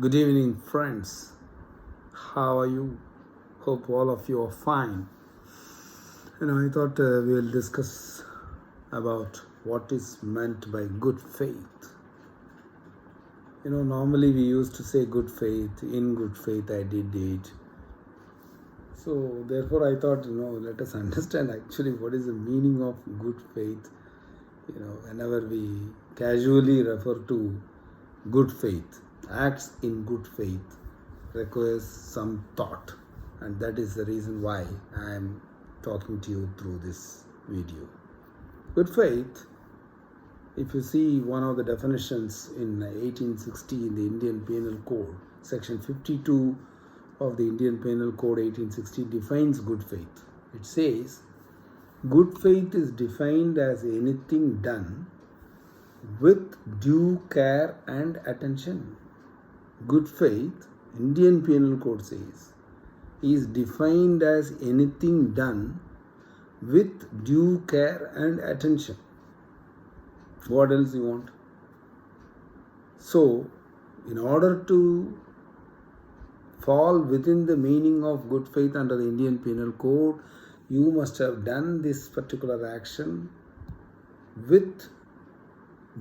Good evening, friends. How are you? Hope all of you are fine. I thought we'll discuss about what is meant by good faith. Normally we used to say good faith, in good faith I did it. So, therefore, I thought, let us understand actually what is the meaning of good faith. Whenever we casually refer to good faith, acts in good faith requires some thought, and that is the reason why I am talking to you through this video. Good faith, if you see one of the definitions in 1860 in the Indian Penal Code, section 52 of the Indian Penal Code 1860 defines good faith. It says, good faith is defined as anything done with due care and attention. Good faith, Indian Penal Code says, is defined as anything done with due care and attention. What else you want? So, in order to fall within the meaning of good faith under the Indian Penal Code, you must have done this particular action with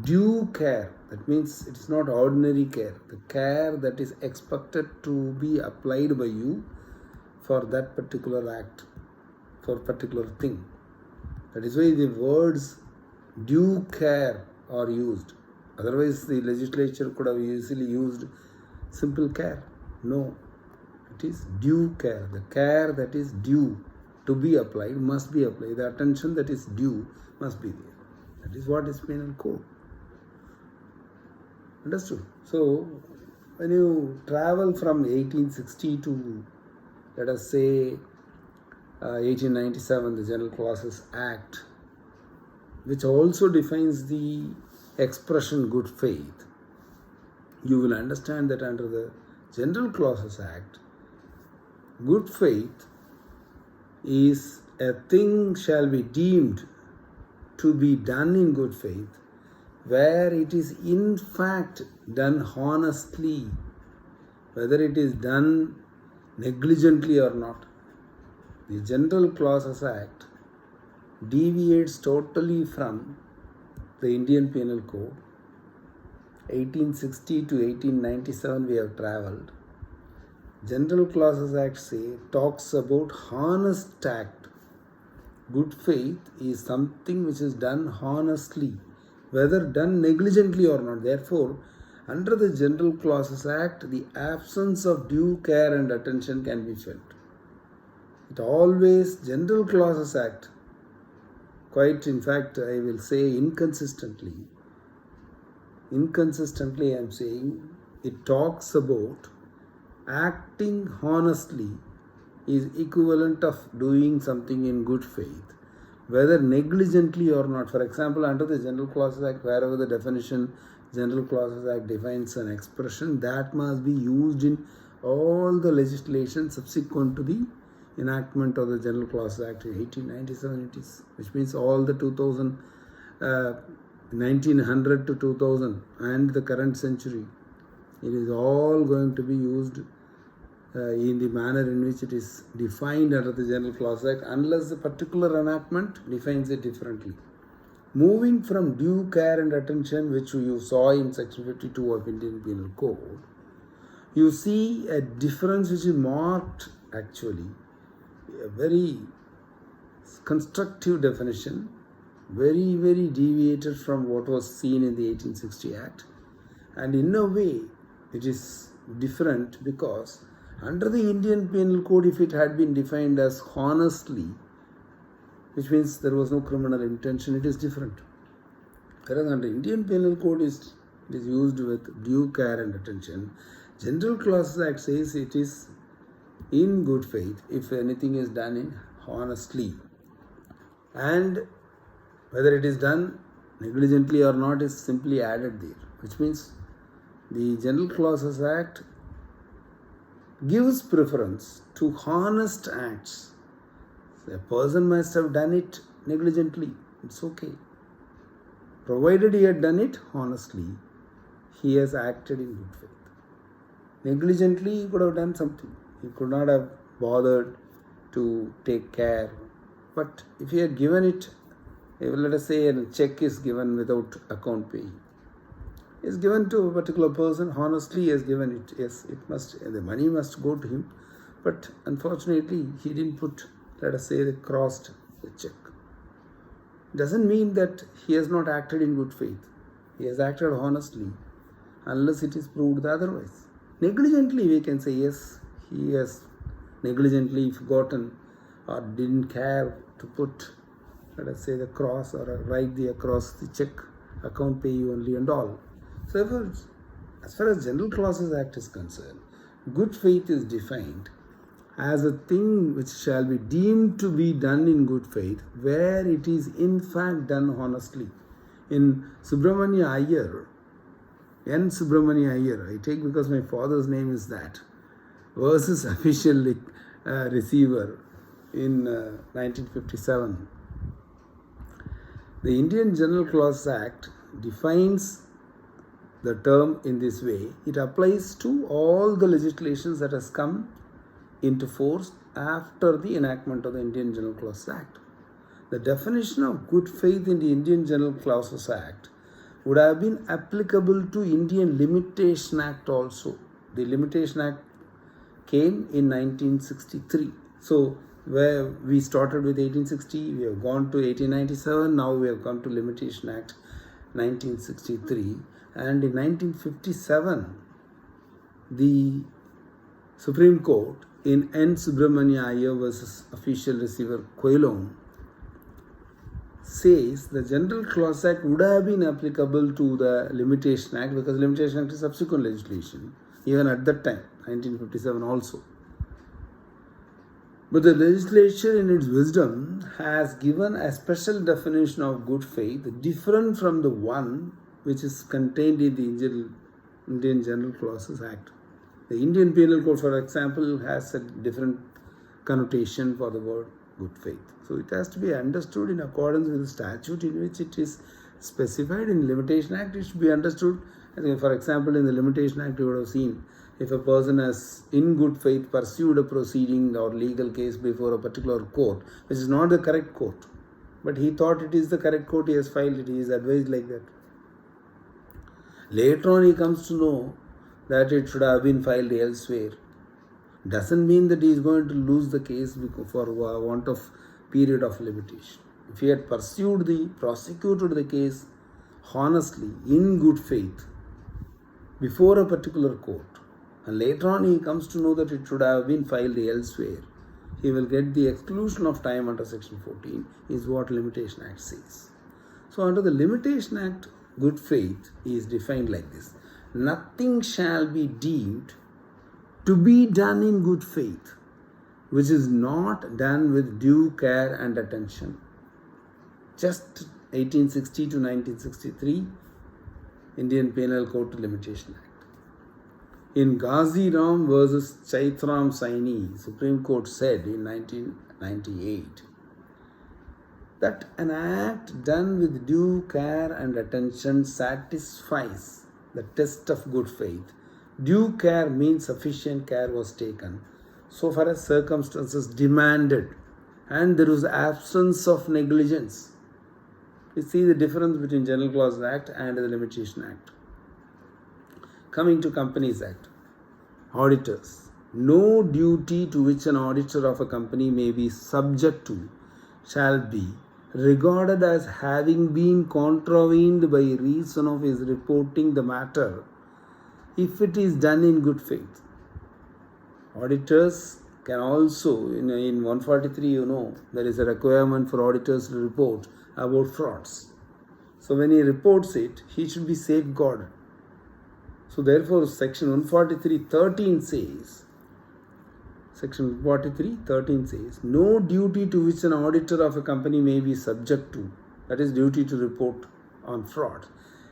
due care. That means it is not ordinary care. The care that is expected to be applied by you for that particular act, for particular thing. That is why the words due care are used. Otherwise, the legislature could have easily used simple care. No, it is due care. The care that is due to be applied must be applied. The attention that is due must be there. That is what is penal code. Understood? So, when you travel from 1860 to, let us say, 1897, the General Clauses Act, which also defines the expression good faith, you will understand that under the General Clauses Act, good faith is a thing shall be deemed to be done in good faith, where it is in fact done honestly, whether it is done negligently or not. The General Clauses Act deviates totally from the Indian Penal Code. 1860 to 1897 we have travelled. General Clauses Act talks about honest act. Good faith is something which is done honestly, whether done negligently or not. Therefore, under the General Clauses Act, the absence of due care and attention can be felt. It always, General Clauses Act, quite in fact I will say inconsistently I am saying, it talks about acting honestly is equivalent of doing something in good faith, whether negligently or not. For example, under the General Clauses Act, wherever the definition General Clauses Act defines an expression, that must be used in all the legislation subsequent to the enactment of the General Clauses Act in 1897 it is, which means all the 1900 to 2000 and the current century, it is all going to be used in the manner in which it is defined under the General Clauses Act, unless the particular enactment defines it differently. Moving from due care and attention, which you saw in section 52 of Indian Penal Code, you see a difference which is marked actually, a very constructive definition, very, very deviated from what was seen in the 1860 Act. And in a way, it is different because under the Indian Penal Code, if it had been defined as honestly, which means there was no criminal intention, it is different. Whereas under Indian Penal Code, it is used with due care and attention. General Clauses Act says it is in good faith if anything is done in honestly. And whether it is done negligently or not is simply added there, which means the General Clauses Act gives preference to honest acts. So a person must have done it negligently, it's okay. Provided he had done it honestly, he has acted in good faith. Negligently, he could have done something. He could not have bothered to take care. But if he had given it, let us say a check is given without account pay. Is given to a particular person, honestly he has given it. Yes, it must, the money must go to him. But unfortunately, he didn't put, let us say, crossed the check. Doesn't mean that he has not acted in good faith. He has acted honestly, unless it is proved otherwise. Negligently, we can say, yes, he has negligently forgotten or didn't care to put, let us say, the cross or write the across the check, account pay you only and all. So, therefore, as far as General Clauses Act is concerned, good faith is defined as a thing which shall be deemed to be done in good faith, where it is in fact done honestly. In Subramania Iyer, N. Subramania Iyer, I take because my father's name is that, versus official receiver in 1957. The Indian General Clauses Act defines the term in this way. It applies to all the legislations that has come into force after the enactment of the Indian General Clauses Act. The definition of good faith in the Indian General Clauses Act would have been applicable to Indian Limitation Act also. The Limitation Act came in 1963. So where we started with 1860, we have gone to 1897, now we have come to Limitation Act 1963. And in 1957, the Supreme Court in N. Subramania Iyer versus official receiver Quailon says the General Clause Act would have been applicable to the Limitation Act, because Limitation Act is subsequent legislation, even at that time, 1957 also. But the legislature in its wisdom has given a special definition of good faith different from the one which is contained in the Indian General Clauses Act. The Indian Penal Code, for example, has a different connotation for the word good faith. So it has to be understood in accordance with the statute in which it is specified. In Limitation Act, it should be understood. For example, in the Limitation Act, you would have seen, if a person has in good faith pursued a proceeding or legal case before a particular court, which is not the correct court, but he thought it is the correct court, he has filed it, he is advised like that. Later on, he comes to know that it should have been filed elsewhere. Doesn't mean that he is going to lose the case for want of period of limitation. If he had prosecuted the case honestly, in good faith, before a particular court, and later on he comes to know that it should have been filed elsewhere, he will get the exclusion of time under Section 14, is what Limitation Act says. So under the Limitation Act, good faith is defined like this: nothing shall be deemed to be done in good faith which is not done with due care and attention. Just 1860 to 1963, Indian Penal Code to Limitation Act. In Ghazi Ram versus Chaitram Saini, Supreme Court said in 1998 that an act done with due care and attention satisfies the test of good faith. Due care means sufficient care was taken so far as circumstances demanded, and there was absence of negligence. You see the difference between General Clauses Act and the Limitation Act. Coming to Companies Act, auditors. No duty to which an auditor of a company may be subject to shall be regarded as having been contravened by reason of his reporting the matter, if it is done in good faith. Auditors can also, in 143, there is a requirement for auditors to report about frauds. So when he reports it, he should be safeguarded. So therefore, Section 143.13 says, Section 143.13 says, no duty to which an auditor of a company may be subject to, that is duty to report on fraud,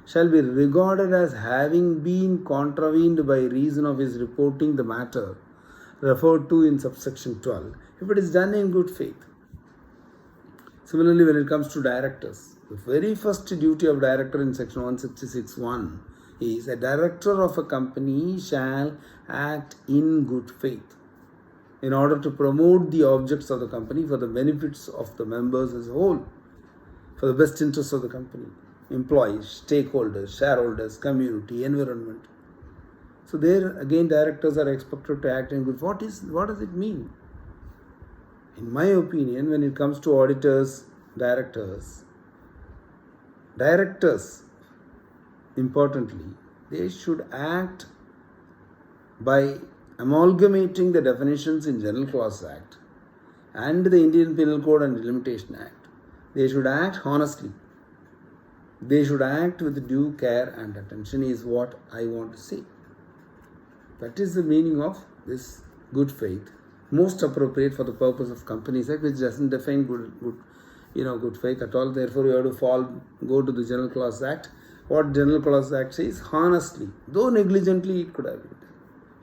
shall be regarded as having been contravened by reason of his reporting the matter referred to in subsection 12, if it is done in good faith. Similarly, when it comes to directors, the very first duty of director in Section 166.1 is a director of a company shall act in good faith in order to promote the objects of the company for the benefits of the members as a whole, for the best interests of the company, employees, stakeholders, shareholders, community, environment. So there again directors are expected to act in good. What does it mean? In my opinion, when it comes to auditors, directors, importantly, they should act by amalgamating the definitions in General Clause Act and the Indian Penal Code and Delimitation Act. They should act honestly. They should act with due care and attention is what I want to say. That is the meaning of this good faith, most appropriate for the purpose of Companies Act, which doesn't define good faith at all. Therefore, you have to go to the General Clause Act. What General Clause Act says, honestly, though negligently it could have been done.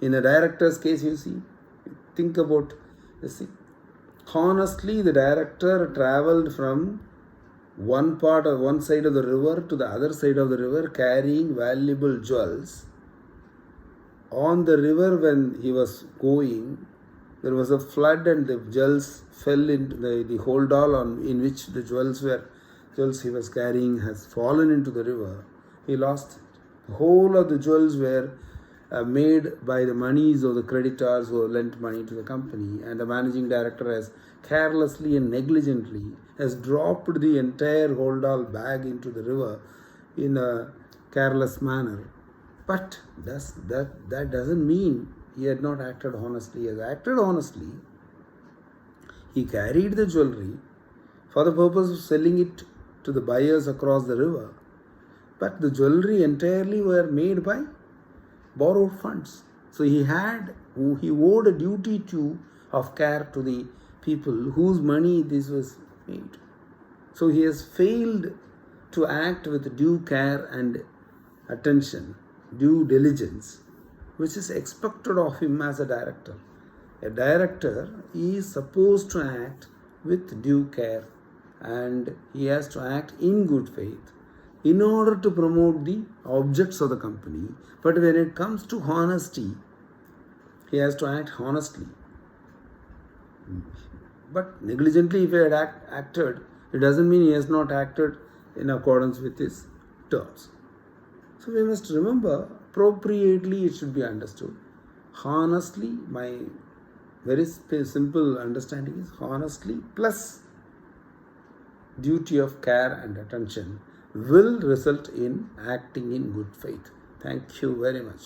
In a director's case, think about this thing. Honestly, the director traveled from one side of the river to the other side of the river carrying valuable jewels. On the river, when he was going, there was a flood and the jewels fell into the hold all in which the jewels he was carrying has fallen into the river. He lost it. The whole of the jewels were made by the monies of the creditors who lent money to the company, and the managing director has carelessly and negligently has dropped the entire hold all bag into the river in a careless manner. But that doesn't mean he had not acted honestly. He has acted honestly. He carried the jewelry for the purpose of selling it to the buyers across the river. But the jewelry entirely were made by borrowed funds. So he owed a duty of care to the people whose money this was made. So he has failed to act with due care and attention, due diligence, which is expected of him as a director. A director is supposed to act with due care and he has to act in good faith in order to promote the objects of the company. But when it comes to honesty, he has to act honestly. But negligently, if he had acted, it doesn't mean he has not acted in accordance with his terms. So we must remember, appropriately it should be understood. Honestly, my very simple understanding is honestly plus duty of care and attention will result in acting in good faith. Thank you very much.